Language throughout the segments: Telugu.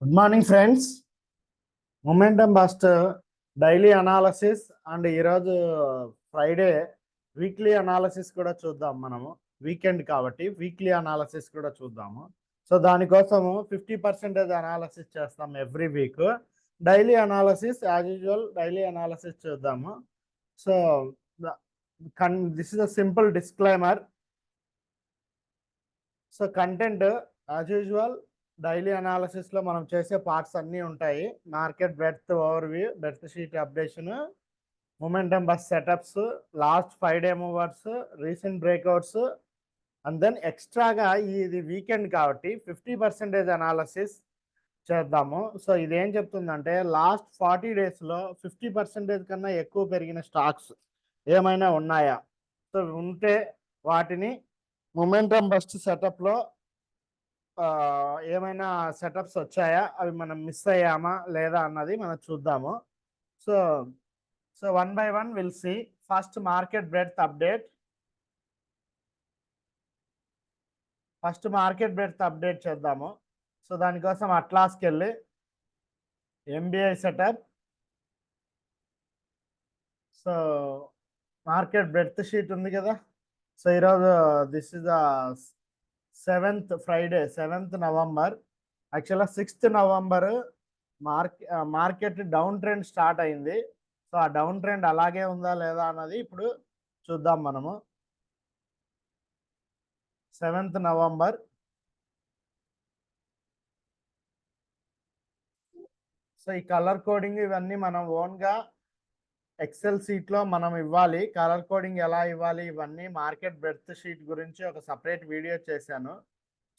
Good morning friends. Momentum burst daily analysis and ఈరోజు ఫ్రైడే వీక్లీ అనాలసిస్ కూడా చూద్దాం. మనము వీకెండ్ కాబట్టి వీక్లీ అనాలసిస్ కూడా చూద్దాము. సో దానికోసము 50% అనాలసిస్ చేస్తాం every week. Daily analysis as usual daily analysis చూద్దాము. So this is a simple disclaimer. So content as usual daily అనాలిసిస్లో మనం చేసే పార్ట్స్ అన్నీ ఉంటాయి. Market breadth overview, breadth sheet updation, momentum burst setups, last 5 day movers, recent breakouts, and then ఎక్స్ట్రాగా ఇది వీకెండ్ కాబట్టి 50% అనాలసిస్ చేద్దాము. సో ఇదేం చెప్తుందంటే లాస్ట్ 40 డేస్లో 50% కన్నా ఎక్కువ పెరిగిన స్టాక్స్ ఏమైనా ఉన్నాయా, సో ఉంటే వాటిని మొమెంటం బస్ట్ సెటప్లో ఏమైనా సెటప్స్ వచ్చాయా, అవి మనం మిస్ అయ్యామా లేదా అన్నది మనం చూద్దాము. So so 1 by 1 will see. First market breadth update. చేద్దాము. సో దానికోసం అట్లాస్కి వెళ్ళి MBI setup. So market breadth sheet ఉంది కదా. సో ఈరోజు this is the 7th November. యాక్చువల్గా 6th November market down trend start అయింది. సో ఆ డౌన్ ట్రెండ్ అలాగే ఉందా లేదా అన్నది ఇప్పుడు చూద్దాం మనము. 7th November. సో ఈ కలర్ కోడింగ్ ఇవన్నీ మనం ఓన్గా ఎక్సెల్ షీట్లో మనం ఇవ్వాలి. కలర్ కోడింగ్ ఎలా ఇవ్వాలి ఇవన్నీ మార్కెట్ బ్రెడ్త్ షీట్ గురించి ఒక సపరేట్ వీడియో చేశాను.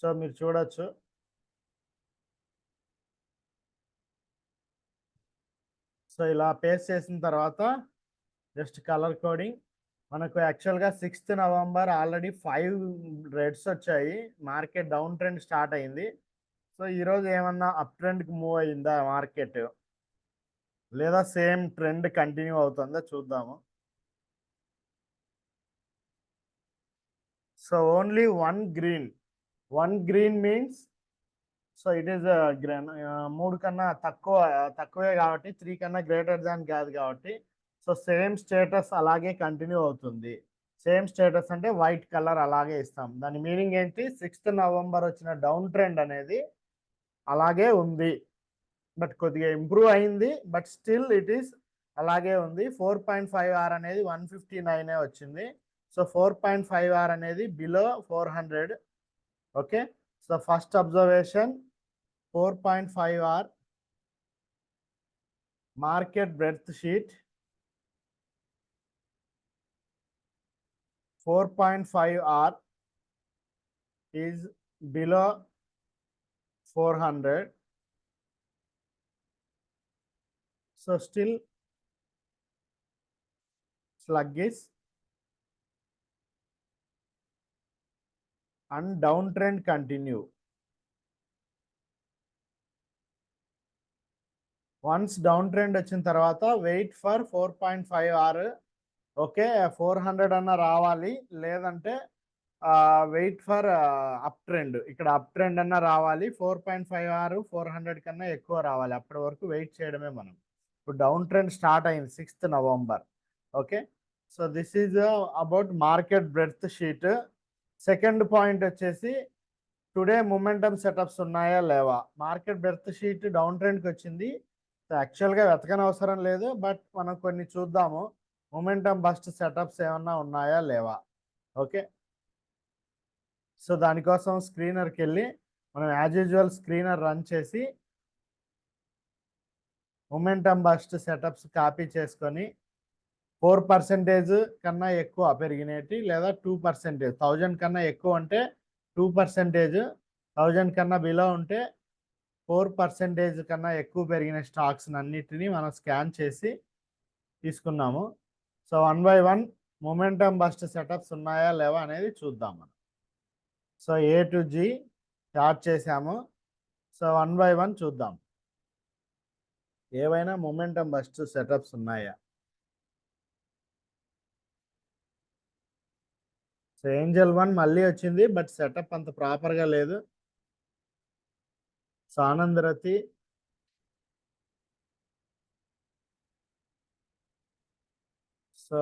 సో మీరు చూడొచ్చు. సో ఇలా పేస్ట్ చేసిన తర్వాత జస్ట్ కలర్ కోడింగ్ మనకు యాక్చువల్గా 6th నవంబర్ ఆల్రెడీ 5 రెడ్స్ వచ్చాయి. మార్కెట్ డౌన్ ట్రెండ్ స్టార్ట్ అయింది. సో ఈరోజు ఏమన్నా అప్ ట్రెండ్కి మూవ్ అయిందా మార్కెట్, లేదా సేమ్ ట్రెండ్ కంటిన్యూ అవుతుందో చూద్దాము. So only one green means so it is green. 3 కన్నా తక్కువే కాబట్టి 3 కన్నా గ్రేటర్ దాన్ కాదు కాబట్టి సో సేమ్ స్టేటస్ అలాగే కంటిన్యూ అవుతుంది. సేమ్ స్టేటస్ అంటే వైట్ కలర్ అలాగే ఇస్తాం. దాని మీనింగ్ ఏంటి, 6th నవంబర్ వచ్చిన డౌన్ ట్రెండ్ అనేది అలాగే ఉంది, బట్ కొద్దిగా ఇంప్రూవ్ అయింది, బట్ స్టిల్ ఇట్ ఈస్ అలాగే ఉంది. 4.5R అనేది 159 వచ్చింది. సో 4.5R అనేది below 400. Okay. So first observation 4.5R market breadth sheet. 4.5R is below 400. So still sluggish and downtrend continue. Once downtrend వచ్చిన తర్వాత వెయిట్ ఫర్ 4.5R. ఓకే, 400 అన్న రావాలి, లేదంటే వెయిట్ ఫర్ అప్ ట్రెండ్. ఇక్కడ అప్ ట్రెండ్ అన్న రావాలి. 4.5R 400 కన్నా ఎక్కువ రావాలి. అప్పటి వరకు వెయిట్ చేయడమే మనం. ఇప్పుడు డౌన్ ట్రెండ్ స్టార్ట్ అయింది 6th November. Okay. So this is about market breadth sheet. Second point వచ్చేసి టుడే మొమెంటం సెటప్స్ ఉన్నాయా లేవా. మార్కెట్ బ్రెడ్త్ షీట్ డౌన్ ట్రెండ్కి వచ్చింది. యాక్చువల్గా వెతకనవసరం లేదు, బట్ మనం కొన్ని చూద్దాము. మొమెంటం బస్ట్ సెటప్స్ ఏమన్నా ఉన్నాయా లేవా. ఓకే. సో దానికోసం స్క్రీనర్కి వెళ్ళి మనం యాజ్ యూజువల్ స్క్రీనర్ రన్ చేసి మొమెంటం బస్ట్ సెటప్స్ కాపీ చేసుకొని 4% కన్నా ఎక్కువ పెరిగినట్టు, లేదా 2%. 1000 కన్నా ఎక్కువ అంటే 2%, 1000 కన్నా బిలో ఉంటే 4% కన్నా ఎక్కువ పెరిగిన స్టాక్స్ అన్నిటినీ మనం స్కాన్ చేసి తీసుకున్నాము. So 1 by 1 momentum burst setups ఉన్నాయా లేవా అనేది చూద్దాం మనం. So A to G start చేసాము. సో 1 by 1 చూద్దాం ఏవైనా మొమెంటం బస్ట్ సెటప్స్ ఉన్నాయా. సో ఏంజల్ 1 మళ్ళీ వచ్చింది, బట్ సెటప్ అంత ప్రాపర్గా లేదు. సో ఆనందరతి సో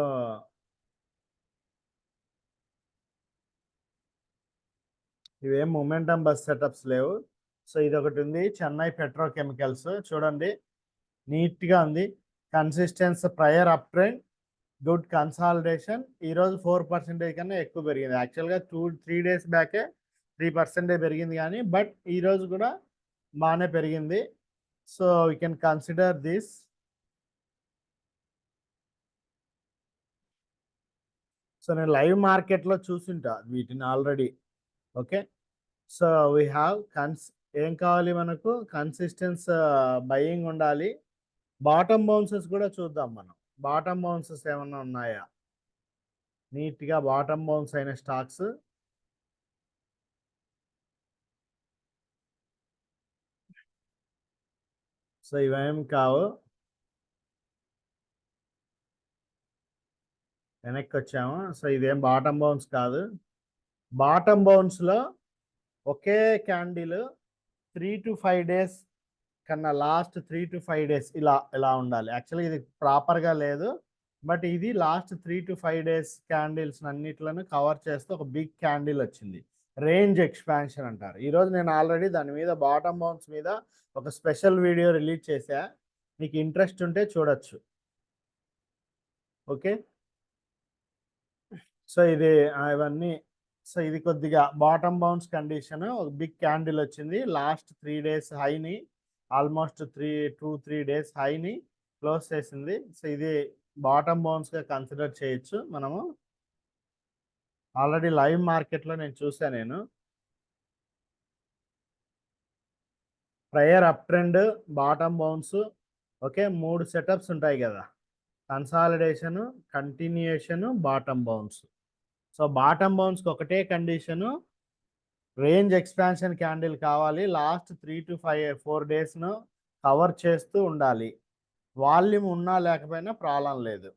ఇవేం మొమెంటం బస్ సెటప్స్ లేవు. సో ఇది ఒకటి ఉంది, చెన్నై పెట్రోకెమికల్స్. చూడండి నీట్గా ఉంది, consistent prior up trend, good consolidation. ఈరోజు 4% కన్నా ఎక్కువ పెరిగింది. యాక్చువల్గా 3 days బ్యాకే 3% పెరిగింది కానీ, బట్ ఈరోజు కూడా బాగానే పెరిగింది. So we can consider this. So నేను లైవ్ మార్కెట్లో చూసుంటా వీటిని already. Okay, so we have ఏం కావాలి మనకు, కన్సిస్టెన్స్ బయింగ్ ఉండాలి. బాటమ్ బౌన్సెస్ కూడా చూద్దాం మనం. బాటమ్ బౌన్సెస్ ఏమన్నా ఉన్నాయా, నీట్గా బాటమ్ బౌన్స్ అయిన స్టాక్స్. సో ఇవేం కావు, వెనక్కి వచ్చాము. సో ఇదేం బాటమ్ బౌన్స్ కాదు. బాటమ్ బౌన్స్లో ఒకే క్యాండిల్ 3 to 5 days కన్నా లాస్ట్ 3 to 5 days ఇలా ఉండాలి. యాక్చువల్గా ఇది ప్రాపర్గా లేదు, బట్ ఇది లాస్ట్ 3 to 5 days క్యాండిల్స్ అన్నిట్లను కవర్ చేస్తూ ఒక బిగ్ క్యాండిల్ వచ్చింది. రేంజ్ ఎక్స్పాన్షన్ అంటారు. ఈరోజు నేను ఆల్రెడీ దాని మీద బాటమ్ బౌన్స్ మీద ఒక స్పెషల్ వీడియో రిలీజ్ చేశా, మీకు ఇంట్రెస్ట్ ఉంటే చూడొచ్చు. ఓకే, సో ఇది ఇవన్నీ. సో ఇది కొద్దిగా బాటమ్ బౌన్స్ కండిషన్, ఒక బిగ్ క్యాండిల్ వచ్చింది లాస్ట్ 3 days హైని, ఆల్మోస్ట్ 2-3 days హైని క్లోజ్ చేసింది. సో ఇది బాటమ్ బౌన్స్గా కన్సిడర్ చేయొచ్చు మనము. ఆల్రెడీ లైవ్ మార్కెట్లో నేను చూసాను. నేను prior up trend, bottom bounce. Okay, 3 setups ఉంటాయి కదా, consolidation, continuation, bottom bounce. So bottom బౌన్స్కి ఒకటే కండిషను, రేంజ్ ఎక్స్పాన్షన్ క్యాండిల్ కావాలి, లాస్ట్ 3 to 4 daysను కవర్ చేస్తూ ఉండాలి. వాల్యూమ్ ఉన్నా లేకపోయినా ప్రాబ్లం లేదు.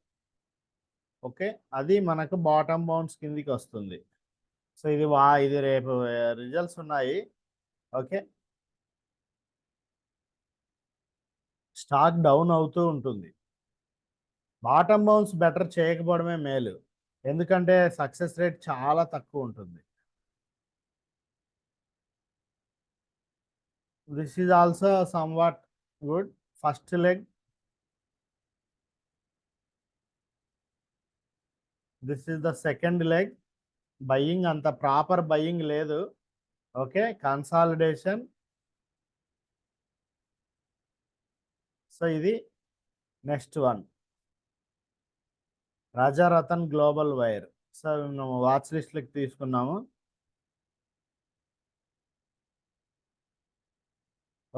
ఓకే, అది మనకు బాటమ్ బౌన్స్ కిందికి వస్తుంది. సో ఇది రేపు రిజల్ట్స్ ఉన్నాయి. ఓకే, స్టాక్ డౌన్ అవుతూ ఉంటుంది. బాటమ్ బౌన్స్ బెటర్ చేయకపోవడమే మేలు, ఎందుకంటే సక్సెస్ రేట్ చాలా తక్కువ ఉంటుంది. This is also somewhat good. First leg, this is the second leg. Buying anta proper buying ledu. Okay, consolidation. So idi next one, Rajarathan Global Wire. So మేము వాచ్ లిస్ట్లోకి తీసుకున్నాము.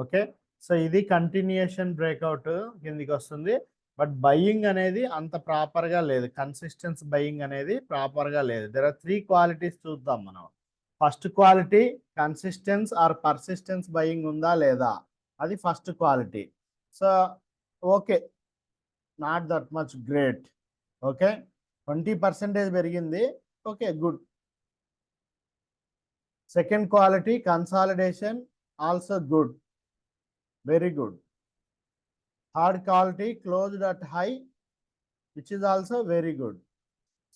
ఓకే, సో ఇది కంటిన్యూషన్ బ్రేక్అవుట్ కిందికి వస్తుంది, బట్ బయింగ్ అనేది అంత ప్రాపర్గా లేదు, కన్సిస్టెన్స్ బయింగ్ అనేది ప్రాపర్గా లేదు. దెర్ ఆర్ 3 qualities చూద్దాం మనం. First quality, consistence or persistence buying ఉందా లేదా, అది first quality. So okay, not that much great. Okay, 20% పెరిగింది. Okay, good. Second quality, consolidation, also good, very good. Third quality, closed at high, which is also very good.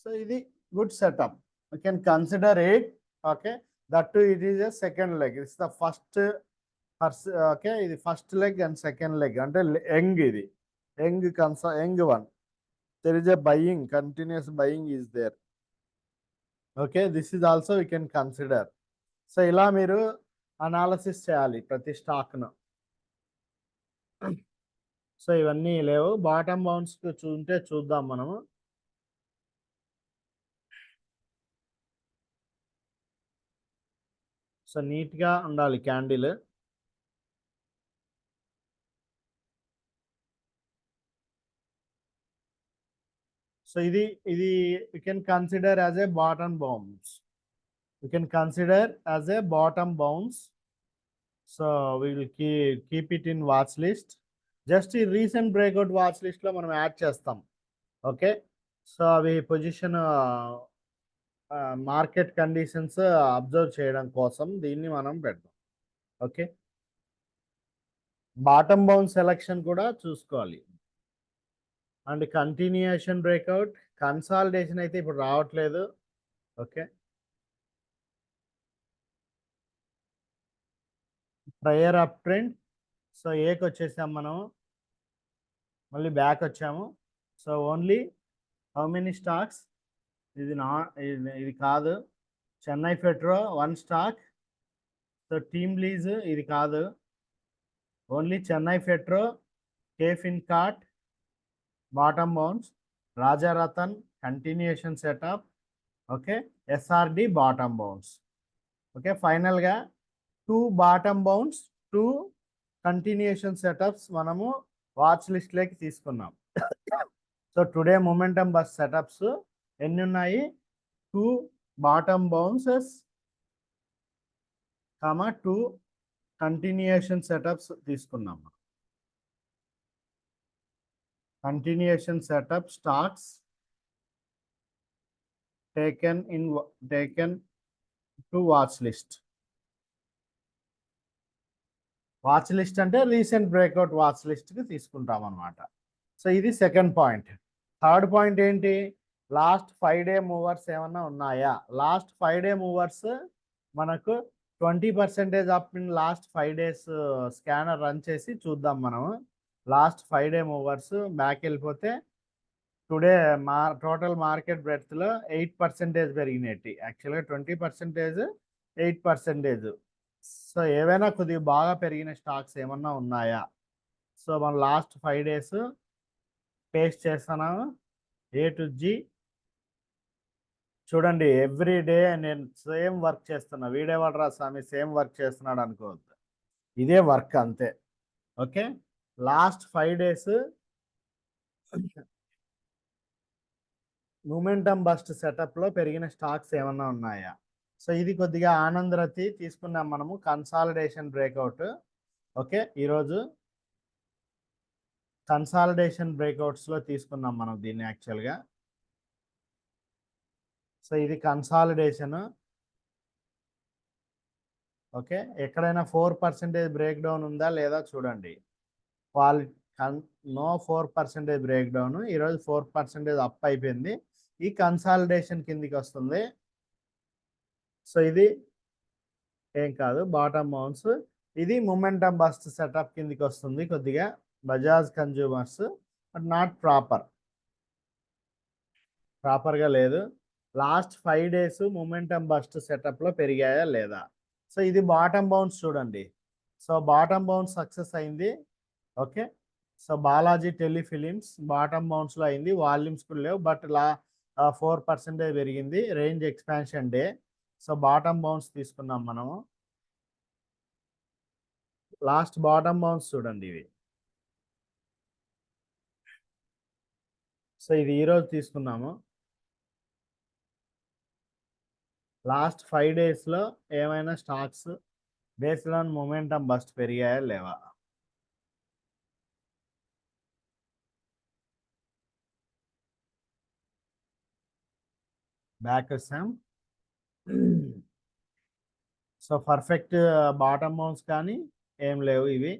So ఇది good setup, we can consider it. Okay, that too it is a second leg, it's the first okay, ఇది first leg and second leg అంటే young, ఇది young one. There is a buying, continuous buying is there. Okay, this is also we can consider. So ఇలా మీరు అనాలిసిస్ చేయాలి ప్రతి స్టాక్ను. సో ఇవన్నీ లేవు. బాటమ్ బౌన్స్ చూంటే చూద్దాం మనము. సో నీట్గా ఉండాలి క్యాండిల్. సో ఇది you can consider as a bottom bounce, you can consider as a bottom bounce. So we will keep it in watch list. Just ఈ రీసెంట్ బ్రేక్అవుట్ వాచ్ లిస్ట్లో మనం యాడ్ చేస్తాం. ఓకే, సో అవి పొజిషన్ మార్కెట్ కండిషన్స్ అబ్జర్వ్ చేయడం కోసం దీన్ని మనం పెడతాం. ఓకే. బాటమ్ బౌన్ సెలక్షన్ కూడా చూసుకోవాలి. అండ్ కంటిన్యూషన్ బ్రేక్అవుట్, కన్సాలిడేషన్ అయితే ఇప్పుడు రావట్లేదు. Okay, prior up trend. So ఏకి వచ్చేసాం మనం, మళ్ళీ బ్యాక్ వచ్చాము. So only how many stocks, ఇది ఇది కాదు. Chennai petro 1 stock. So team lease ఇది కాదు, ఓన్లీ చెన్నై పెట్రో, కేఫిన్ కార్ట్ bottom bounce, Rajratan continuation setup. Okay, SRD bottom bounce. Okay, ఫైనల్గా 2 బాటమ్ బౌన్స్, 2 కంటిన్యూషన్ సెటప్స్ మనము వాచ్ లిస్ట్లోకి తీసుకున్నాం. So today momentum burst setups ఎన్ని ఉన్నాయి? 2 బాటమ్ బౌన్సెస్, 2 కంటిన్యూషన్ సెటప్స్ తీసుకున్నాం. Continuation setup stocks taken to watch list. Watch list అంటే రీసెంట్ బ్రేక్అవుట్ వాచ్ లిస్ట్కి తీసుకుంటాం అనమాట. సో ఇది సెకండ్ పాయింట్. థర్డ్ పాయింట్ ఏంటి? లాస్ట్ 5 డే మూవర్స్ ఏమన్నా ఉన్నాయా? లాస్ట్ 5 డే మూవర్స్ మనకు 20% up in last 5 days scanner run చేసి చూద్దాం మనము. లాస్ట్ 5 డే మూవర్స్ బ్యాక్ వెళ్ళిపోతే టుడే టోటల్ మార్కెట్ బ్రెడ్త్లో 8% పెరిగినట్టు. యాక్చువల్గా 20%, 8%. సో ఏవైనా కొద్దిగా బాగా పెరిగిన స్టాక్స్ ఏమన్నా ఉన్నాయా? సో మనం లాస్ట్ 5 days పేస్ట్ చేస్తున్నాము ఏ టు జీ. చూడండి, ఎవ్రీ డే నేను సేమ్ వర్క్ చేస్తున్నా. వీడేవాడరా స్వామి సేమ్ వర్క్ చేస్తున్నాడు అనుకోవద్దు, ఇదే వర్క్ అంతే. Okay, last 5 days momentum bust సెటప్లో పెరిగిన స్టాక్స్ ఏమన్నా ఉన్నాయా? సో ఇది కొద్దిగా ఆనందరతి తీసుకున్నాం మనము, కన్సాలిడేషన్ బ్రేక్అవుట్. ఓకే, ఈరోజు కన్సాలిడేషన్ బ్రేక్అవుట్స్లో తీసుకున్నాం మనం దీన్ని యాక్చువల్గా. సో ఇది కన్సాలిడేషన్. ఓకే, ఎక్కడైనా 4% బ్రేక్ డౌన్ ఉందా లేదా చూడండి. No 4% break down. ఈరోజు 4% అప్ అయిపోయింది. ఈ కన్సాలిడేషన్ కిందికి వస్తుంది. సో ఇది ఏం కాదు బాటమ్ బౌన్స్. ఇది మొమెంటం బస్ట్ సెటప్ కిందికి వస్తుంది కొద్దిగా. బజాజ్ కన్జ్యూమర్స్ బట్ నాట్ ప్రాపర్గా లేదు. లాస్ట్ 5 days మొమెంటం బస్ట్ సెటప్లో పెరిగాయా లేదా? సో ఇది బాటమ్ బౌన్స్ చూడండి. సో బాటమ్ బౌన్స్ సక్సెస్ అయింది. Okay, so Balaji Telefilms bottom బౌన్స్లో అయింది. వాల్యూమ్స్ కూడా లేవు బట్ 4% పెరిగింది. Range expansion day. So bottom bounce తీసుకున్నాం మనము. లాస్ట్ బాటమ్ బౌన్స్ చూడండి ఇవి. సో ఇది ఈరోజు తీసుకున్నాము. లాస్ట్ 5 daysలో ఏమైనా stocks based on momentum burst పెరిగాయా లేవా? బ్యాక్ వస్తాం. సో పర్ఫెక్ట్ బాటమ్ బౌన్స్ కానీ ఏం లేవు ఇవి.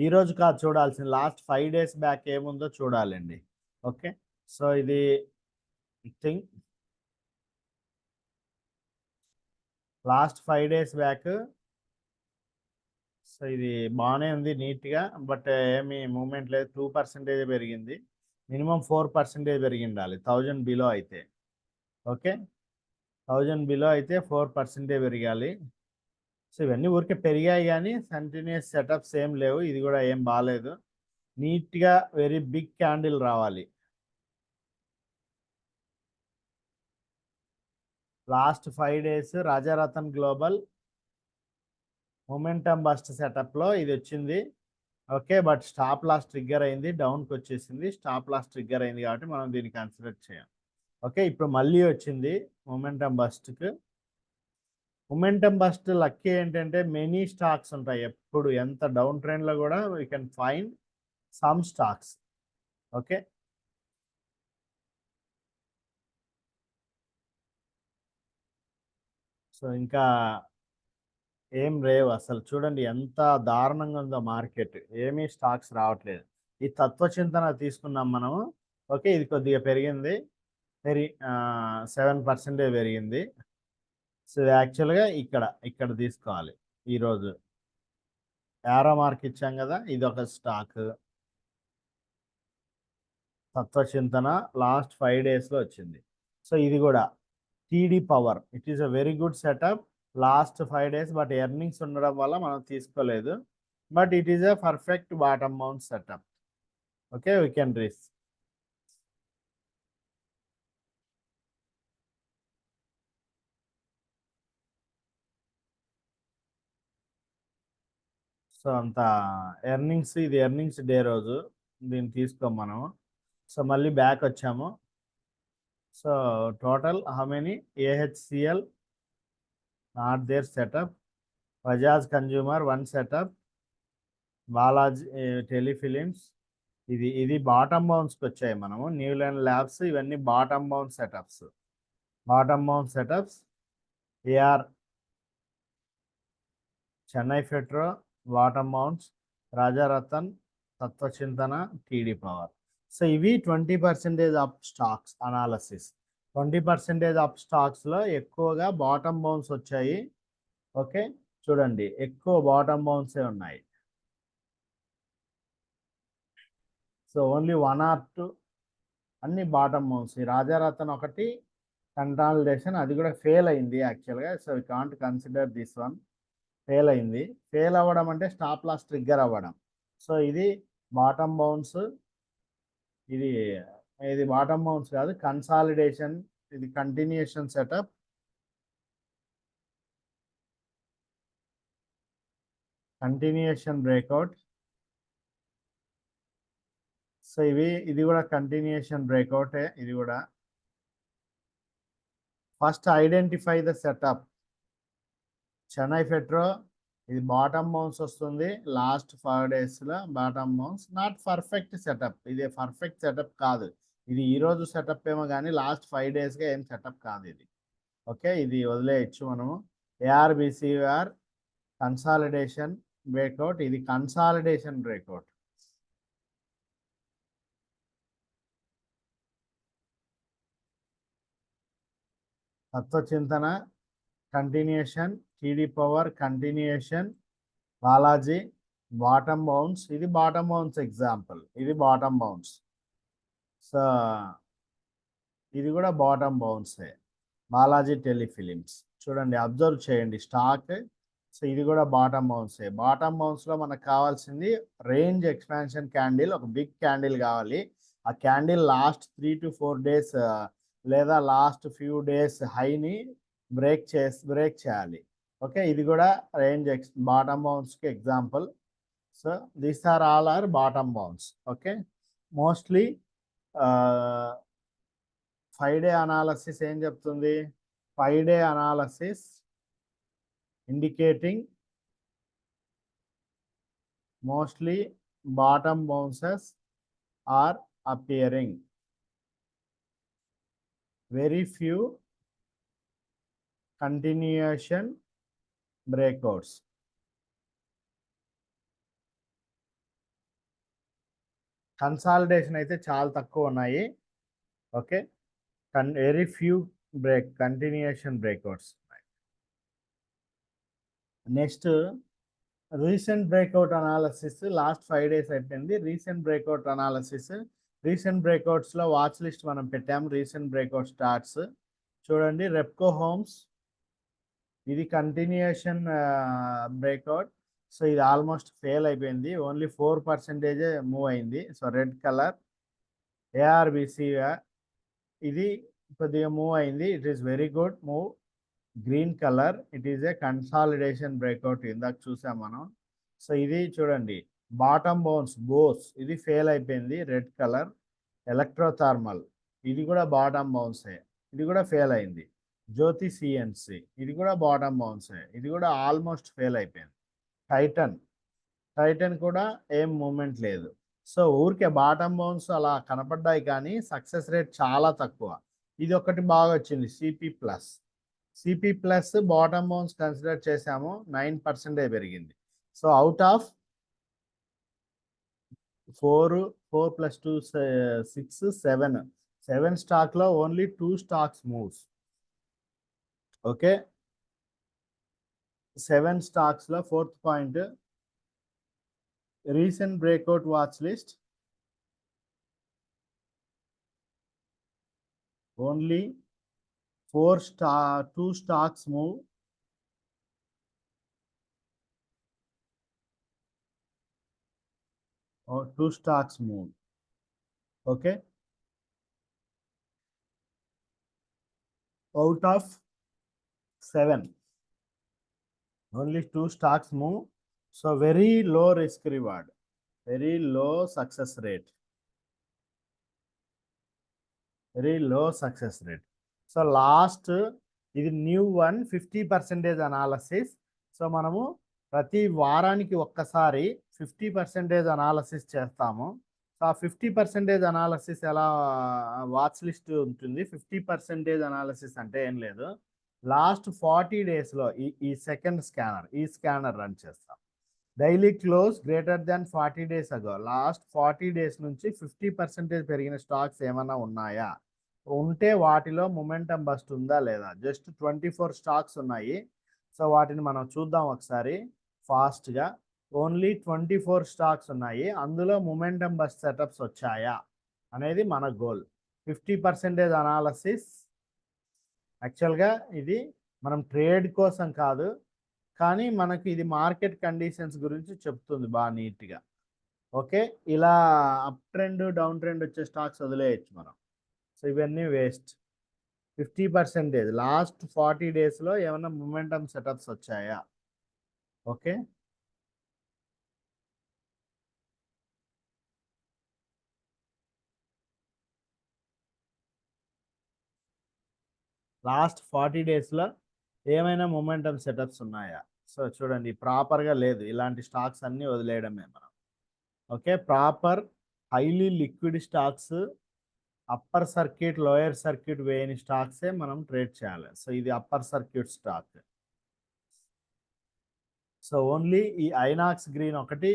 ఈరోజు కాదు చూడాల్సింది, లాస్ట్ 5 days బ్యాక్ ఏముందో చూడాలండి. ఓకే, సో ఇది thing last 5 days back. So ఇది బాగానే ఉంది నీట్గా, బట్ ఏమి మూమెంట్ లేదు. 2% పెరిగింది. మినిమం 4% పెరిగి ఉండాలి 1000 బిలో అయితే. ఓకే, 1000 బిలో అయితే 4% పెరగాలి. సో ఇవన్నీ ఊరికే పెరిగాయి కానీ కంటిన్యూస్ సెటప్స్ ఏం లేవు. ఇది కూడా ఏం బాగాలేదు. నీట్గా వెరీ బిగ్ క్యాండిల్ రావాలి. Last 5 days Rajratan Global momentum bust సెటప్లో ఇది వచ్చింది. Okay, but stop loss trigger అయింది, డౌన్కి వచ్చేసింది. స్టాప్ లాస్ ట్రిగ్గర్ అయింది కాబట్టి మనం దీన్ని కన్సిడర్ చేయం. ఓకే, ఇప్పుడు మళ్ళీ వచ్చింది మొమెంటం బస్ట్కి. మొమెంటం బస్ట్ లక్కీ ఏంటంటే మెనీ స్టాక్స్ ఉంటాయి. ఎప్పుడు ఎంత డౌన్ ట్రెండ్లో కూడా we can find some stocks. Okay, so ఇంకా ఏం లేవు అసలు. చూడండి ఎంత దారుణంగా ఉందో మార్కెట్. ఏమీ స్టాక్స్ రావట్లేదు. ఈ తత్వచింతన తీసుకున్నాం మనము. ఓకే. ఇది కొద్దిగా పెరిగింది. 7% పెరిగింది. సో, యాక్చువల్‌గా ఇక్కడ తీసుకోవాలి ఈరోజు. యారో మార్క్ ఇచ్చాం కదా! ఇదొక స్టాకు. తత్వచింతన లాస్ట్ 5 డేస్‌లో వచ్చింది. సో, ఇది కూడా TD Power. It is a very good setup. Last 5 days but earnings ఉండడం వల్ల మనం తీసుకోలేదు. But it is a perfect bottom mount setup. Okay. We can reach. So, అంత ఇది ఎర్నింగ్స్ డే రోజు. దీన్ని తీసుకోం మనం. సో, మళ్ళీ బ్యాక్ వచ్చాము. సో, టోటల్ హౌ మెనీ ఏహెచ్సిఎల్ not there setup. Bajaj Consumer 1 setup. Balaji Telefilms ఇది బాటమ్ బౌన్స్కి వచ్చాయి. మనము న్యూలాండ్ ల్యాబ్స్ ఇవన్నీ bottom bounce setups. Bottom bounce setups are Chennai Petro bottom bounce Rajratan Tatva Chintan TD Power. So ఇవి 20% ఆఫ్ స్టాక్స్ అనాలసిస్. 20% ఆఫ్ స్టాక్స్లో ఎక్కువగా బాటమ్ బౌన్స్ వచ్చాయి. ఓకే. చూడండి ఎక్కువ బాటమ్ బౌన్సే ఉన్నాయి. సో ఓన్లీ 1 or 2 అన్ని బాటమ్ బౌన్స్. రాజారతన్ ఒకటి కన్సాలిడేషన్, అది కూడా ఫెయిల్ అయింది యాక్చువల్గా. So we can't consider this one. Fail అయింది. ఫెయిల్ అవ్వడం అంటే స్టాప్ లాస్ ట్రిగ్గర్ అవ్వడం. సో ఇది బాటమ్ బౌన్స్. ఇది ఇది బాటమ్ బౌన్స్ కాదు, కన్సాలిడేషన్. ఇది continuation setup. Continuation breakout. So ఇది కూడా కంటిన్యూషన్ బ్రేక్అవుటే. ఇది కూడా first identify the setup. Chennai Petro ఇది బాటమ్ బౌన్స్ వస్తుంది. లాస్ట్ 5 డేస్లో bottom bounce. Not perfect setup. ఇది పర్ఫెక్ట్ సెటప్ కాదు. ఇది ఈరోజు సెటప్ ఏమో కానీ లాస్ట్ 5 డేస్గా ఏం సెటప్ కాదు ఇది. ఓకే. ఇది వదిలేయచ్చు మనము. ఏఆర్బిసిఆర్ కన్సాలిడేషన్ బ్రేక్అవుట్. ఇది consolidation breakout. Tatva Chintan continuation, TD Power continuation, Balaji bottom bounce. ఇది బాటమ్ బౌన్స్ ఎగ్జాంపుల్. ఇది బాటమ్ బౌన్స్. సో ఇది కూడా బాటమ్ బౌన్సే. బాలాజీ టెలిఫిలిమ్స్ చూడండి, అబ్జర్వ్ చేయండి స్టాక్. సో ఇది కూడా బాటమ్ బౌన్సే. బాటమ్ బౌన్స్లో మనకు కావాల్సింది రేంజ్ ఎక్స్పాన్షన్ క్యాండిల్, ఒక బిగ్ క్యాండిల్ కావాలి. ఆ క్యాండిల్ లాస్ట్ 3 to 4 డేస్ లేదా లాస్ట్ ఫ్యూ డేస్ హైని బ్రేక్ చేయాలి. ఓకే. ఇది కూడా రేంజ్ బాటమ్ బౌన్స్కి example. So these are all are bottom bounce. Okay. Mostly 5 day analysis ఏం చెప్తుంది? 5 day analysis indicating mostly bottom bounces are appearing. Very few continuation breakouts. Consolidation అయితే చాలా తక్కువ ఉన్నాయి. Okay. Very few continuation breakouts. Next recent breakout analysis. Last 5 days అయిపోయింది. Recent breakout analysis. రీసెంట్ బ్రేక్అవుట్స్లో వాచ్ లిస్ట్ మనం పెట్టాము. రీసెంట్ బ్రేక్అవుట్ స్టార్ట్స్ చూడండి. రెప్కో హోమ్స్ ఇది కంటిన్యూషన్ బ్రేక్అవుట్. సో ఇది ఆల్మోస్ట్ ఫెయిల్ అయిపోయింది. ఓన్లీ 4% మూవ్ అయింది. So red colour. ఏఆర్బిసి ఇది కొద్దిగా మూవ్ అయింది. It is very good move. Green colour. It is a consolidation breakout. ఇందాక చూసాం మనం. సో ఇది చూడండి బాటమ్ బౌన్స్ బోస్. ఇది ఫెయిల్ అయిపోయింది. Red colour. ఎలక్ట్రోథర్మల్ ఇది కూడా బాటమ్ బౌన్సే. ఇది కూడా ఫెయిల్ అయింది. జ్యోతి సిఎన్సి ఇది కూడా బాటమ్ బౌన్సే. ఇది కూడా ఆల్మోస్ట్ ఫెయిల్ అయిపోయింది. టైటన్ కూడా ఏం మూమెంట్ లేదు. సో ఊరికే బాటమ్ బౌన్స్ అలా కనపడ్డాయి కానీ సక్సెస్ రేట్ చాలా తక్కువ. ఇది ఒకటి బాగా వచ్చింది CP plus. CP plus bottom bounce consider చేసాము, 9% పెరిగింది. సో అవుట్ ఆఫ్ 4 + 2 6 7 స్టాక్ లో only 2 stocks moves. Okay, 7 stocks లో fourth point, recent breakout watch list only 2 stocks move. Or 2 stocks move. Okay, out of 7 only 2 stocks move. So very low risk reward, very low success rate, very low success rate. So last ఇది న్యూ వన్ 50% అనాలసిస్. సో మనము ప్రతి వారానికి ఒక్కసారి 50% అనాలసిస్ చేస్తాము. సో ఆ 50% అనాలసిస్ ఎలా వాచ్ లిస్ట్ ఉంటుంది. 50% అనాలసిస్ అంటే ఏం లేదు, లాస్ట్ 40 డేస్లో ఈ సెకండ్ స్కానర్ రన్ చేస్తాం. Daily close greater than 40 days అగో, లాస్ట్ 40 days నుంచి 50% పెరిగిన స్టాక్స్ ఏమైనా ఉన్నాయా, ఉంటే వాటిలో మొమెంటం బస్ట్ ఉందా లేదా. జస్ట్ 24 స్టాక్స్ ఉన్నాయి. సో వాటిని మనం చూద్దాం ఒకసారి ఫాస్ట్గా. ఓన్లీ 24 స్టాక్స్ ఉన్నాయి, అందులో మొమెంటం బస్ట్ సెటప్స్ వచ్చాయా అనేది మన గోల్. 50% అనాలసిస్ యాక్చువల్గా ఇది మనం ట్రేడ్ కోసం కాదు, కానీ మనకి ఇది మార్కెట్ కండిషన్స్ గురించి చెప్తుంది బాగా నీట్గా. ఓకే, ఇలా అప్ ట్రెండ్ డౌన్ ట్రెండ్ వచ్చే స్టాక్స్ వదిలేయచ్చు మనం. సో ఇవన్నీ వేస్ట్. 50% లాస్ట్ 40 డేస్లో ఏమైనా మొమెంటం సెటప్స్ వచ్చాయా. ఓకే, లాస్ట్ 40 డేస్లో ఏమైనా మొమెంటం సెటప్స్ ఉన్నాయా. సో చూడండి, ప్రాపర్గా లేదు, ఇలాంటి స్టాక్స్ అన్నీ వదిలేయడమే మనం. Okay, proper highly liquid stocks, upper circuit lower circuit వేయని స్టాక్సే మనం ట్రేడ్ చేయాలి. సో ఇది upper circuit stock. So only ఈ ఐనాక్స్ గ్రీన్ ఒకటి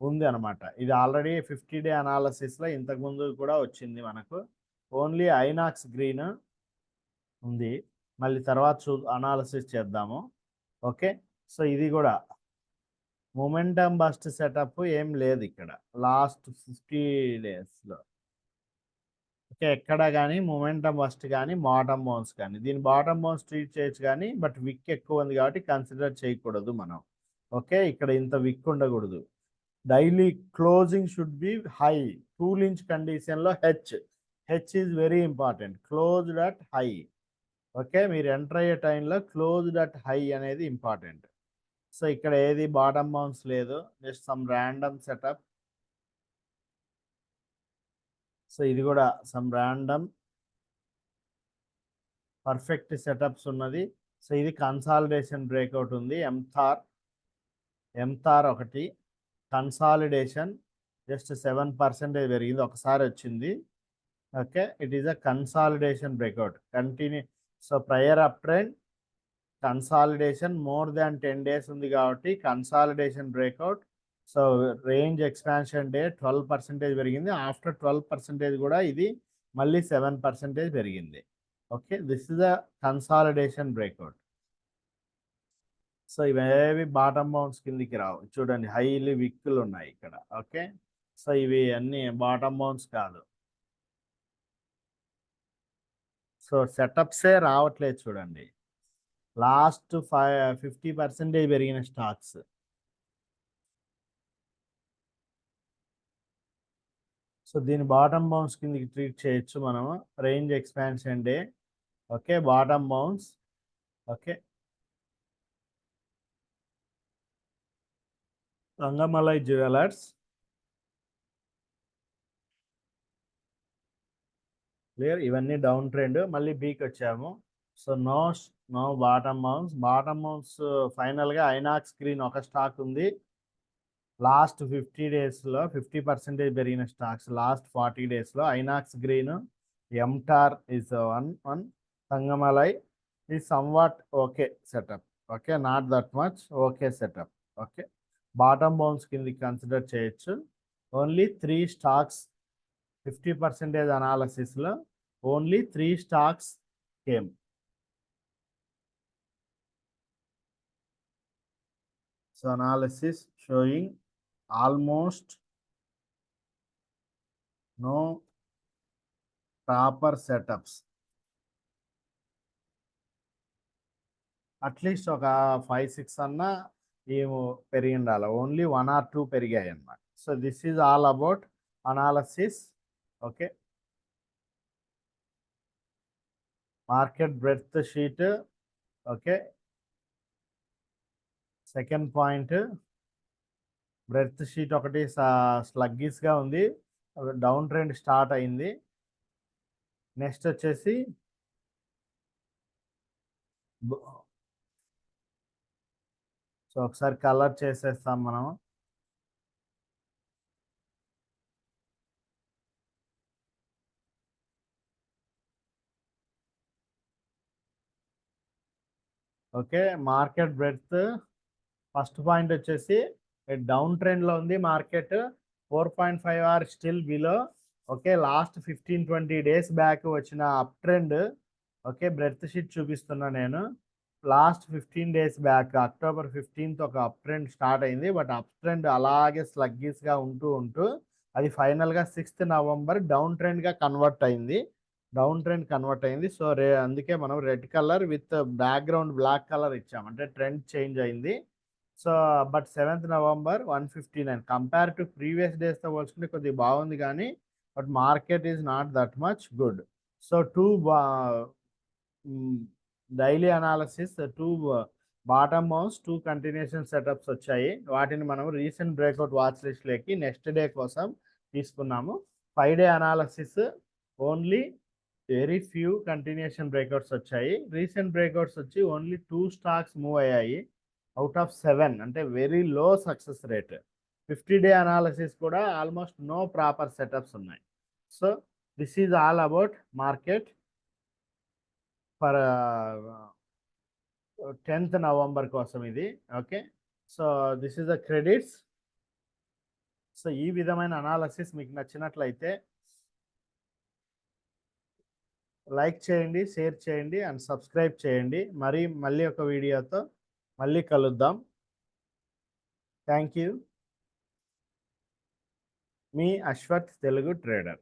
ఉంది అనమాట. ఇది ఆల్రెడీ 50-day అనాలసిస్లో ఇంతకుముందు కూడా వచ్చింది మనకు. ఓన్లీ ఐనాక్స్ గ్రీన్ ఉంది, మళ్ళీ తర్వాత అనాలసిస్ చేద్దాము. ఓకే, సో ఇది కూడా మొమెంటం బస్ట్ సెటప్ ఏం లేదు ఇక్కడ లాస్ట్ 50 డేస్లో. ఓకే, ఎక్కడ కానీ మొమెంటం బస్ట్ కానీ బాటమ్ బౌన్స్ కానీ, దీని బాటమ్ బౌన్స్ ట్రీట్ చేయొచ్చు కానీ, బట్ విక్ ఎక్కువ ఉంది కాబట్టి కన్సిడర్ చేయకూడదు మనం. ఓకే, ఇక్కడ ఇంత విక్ ఉండకూడదు. Daily closing should be high. టూల్ ఇంచ్ కండిషన్లో H is very important. Closed at high. Okay, మీరు ఎంటర్ అయ్యే టైంలో క్లోజ్డ్ అట్ హై అనేది ఇంపార్టెంట్. సో ఇక్కడ ఏది బాటమ్ బౌన్స్ లేదు, just some random setup. So ఇది కూడా సమ్ ర్యాండమ్ పర్ఫెక్ట్ సెటప్స్ ఉన్నది. సో ఇది కన్సాలిడేషన్ బ్రేక్అవుట్ ఉంది. ఎంతార్ ఒకటి కన్సాలిడేషన్ జస్ట్ 7% పెరిగింది, ఒకసారి వచ్చింది. Okay, it is a consolidation breakout continue. So prior up trend consolidation more than 10 days ఉంది కాబట్టి consolidation breakout. So range expansion day 12% పెరిగింది. ఆఫ్టర్ 12% కూడా ఇది మళ్ళీ 7% పెరిగింది. Okay, this is a consolidation breakout. So ఇవేవి బాటమ్ బౌన్స్ కిందికి రావు. చూడండి, హైలీ విక్కులు ఉన్నాయి ఇక్కడ. ఓకే, సో ఇవి అన్ని బాటమ్ బౌన్స్ కాదు. సో సెటప్సే రావట్లేదు చూడండి, లాస్ట్ 50% పెరిగిన స్టాక్స్. సో దీని బాటమ్ బౌన్స్ కిందకి ట్రీట్ చేయొచ్చు మనము. Range expansion day. Okay, bottom bounce. Okay, Rangamalai jewellers clear. ఇవన్నీ డౌన్ ట్రెండ్, మళ్ళీ బీక్ వచ్చాము. So no bottom bounce. ఫైనల్గా ఐనాక్స్ గ్రీన్ ఒక స్టాక్ ఉంది. లాస్ట్ 50 డేస్లో 50% పెరిగిన స్టాక్స్ లాస్ట్ 40 డేస్లో ఐనాక్స్ గ్రీన్, ఎంటార్ is one. Thangamalai is somewhat okay setup. Okay, not that much okay setup. Okay, bottom bounce కింది కన్సిడర్ చేయొచ్చు. ఓన్లీ 3 స్టాక్స్ 50% అనాలసిస్లో only 3 stocks came. So analysis showing almost no proper setups. At least ఒక 5-6 అన్నా ఏమో పెరిగి ఉండాలి. ఓన్లీ 1 or 2 పెరిగాయి అన్నమాట. So this is all about analysis. Okay, market breadth sheet. Okay, second point, breadth sheet ఒకటి స్లగ్గిస్గా ఉంది, డౌన్ ట్రెండ్ స్టార్ట్ అయింది. నెక్స్ట్ వచ్చేసి సో ఒకసారి కలర్ చేసేస్తాం మనం. Okay, market breadth first point వచ్చేసి డౌన్ ట్రెండ్లో ఉంది మార్కెట్. 4.5 are still below. Okay, last 15-20 days back వచ్చిన up trend. Okay, breadth sheet చూపిస్తున్నా నేను. Last 15 days back October 15th ఒక అప్ ట్రెండ్ స్టార్ట్ అయింది. బట్ అప్ ట్రెండ్ అలాగే స్లగ్గిస్గా ఉంటూ అది ఫైనల్గా 6th నవంబర్ డౌన్ ట్రెండ్గా కన్వర్ట్ అయింది. సో అందుకే మనం red colour with background black colour ఇచ్చాం, అంటే ట్రెండ్ చేంజ్ అయింది. So but 7th November 159 compare to previous డేస్తో పోల్చుకుంటే కొద్దిగా బాగుంది, కానీ but market is not that much good. So daily analysis 2 bottom bounce 2 continuation setups వచ్చాయి. వాటిని మనం రీసెంట్ బ్రేక్అవుట్ వాచ్ లిస్ట్లోకి నెక్స్ట్ డే కోసం తీసుకున్నాము. 5 day analysis only very few continuation breakouts వచ్చాయి. రీసెంట్ బ్రేక్అవుట్స్ వచ్చి ఓన్లీ 2 స్టాక్స్ మూవ్ అయ్యాయి అవుట్ ఆఫ్ 7, అంటే very low success rate. 50 day analysis కూడా ఆల్మోస్ట్ నో ప్రాపర్ సెటప్స్ ఉన్నాయి. So this is all about market for 10th November కోసం ఇది. Okay, so this is the credits. So ఈ విధమైన అనాలిసిస్ మీకు నచ్చినట్లయితే లైక్ చేయండి, షేర్ చేయండి అండ్ సబ్స్క్రైబ్ చేయండి. మళ్ళీ ఒక వీడియోతో మళ్ళీ కలుద్దాం. Thank you. Me Ashwath Telugu trader.